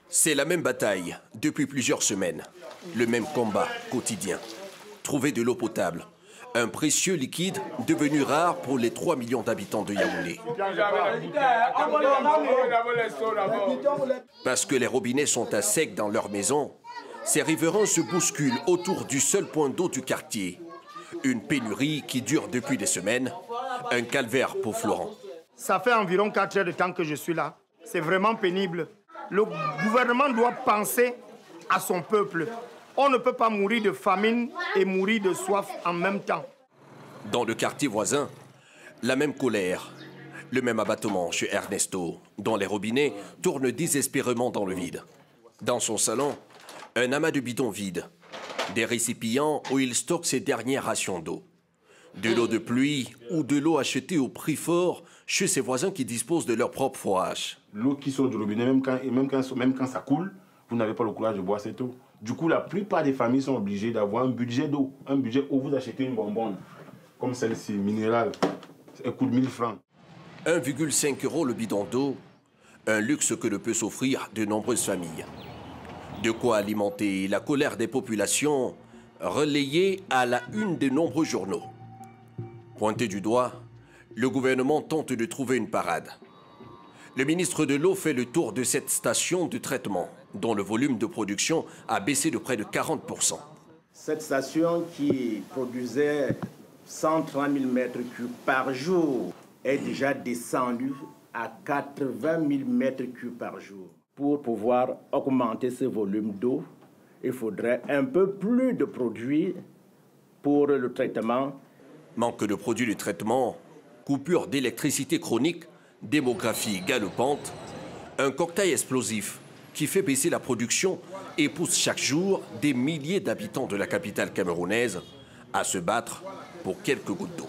C'est la même bataille depuis plusieurs semaines, le même combat quotidien. Trouver de l'eau potable, un précieux liquide devenu rare pour les 3 millions d'habitants de Yaoundé. Parce que les robinets sont à sec dans leur maison, ces riverains se bousculent autour du seul point d'eau du quartier. Une pénurie qui dure depuis des semaines, un calvaire pour Florent. Ça fait environ 4 heures de temps que je suis là. C'est vraiment pénible. Le gouvernement doit penser à son peuple. On ne peut pas mourir de famine et mourir de soif en même temps. Dans le quartier voisin, la même colère, le même abattement chez Ernesto, dont les robinets tournent désespérément dans le vide. Dans son salon, un amas de bidons vides, des récipients où il stocke ses dernières rations d'eau. De l'eau de pluie ou de l'eau achetée au prix fort chez ses voisins qui disposent de leur propre forage. L'eau qui sort du robinet, même quand ça coule, vous n'avez pas le courage de boire cette eau. Du coup, la plupart des familles sont obligées d'avoir un budget d'eau. Un budget où vous achetez une bonbonne, comme celle-ci, minérale. Elle coûte 1000 francs. 1,5 € le bidon d'eau, un luxe que ne peut s'offrir de nombreuses familles. De quoi alimenter la colère des populations, relayée à la une de nombreux journaux. Pointé du doigt, le gouvernement tente de trouver une parade. Le ministre de l'Eau fait le tour de cette station de traitement, dont le volume de production a baissé de près de 40%. Cette station qui produisait 130 000 mètres cubes par jour est déjà descendue à 80 000 mètres cubes par jour. Pour pouvoir augmenter ce volume d'eau, il faudrait un peu plus de produits pour le traitement. Manque de produits de traitement, coupure d'électricité chronique, démographie galopante, un cocktail explosif qui fait baisser la production et pousse chaque jour des milliers d'habitants de la capitale camerounaise à se battre pour quelques gouttes d'eau.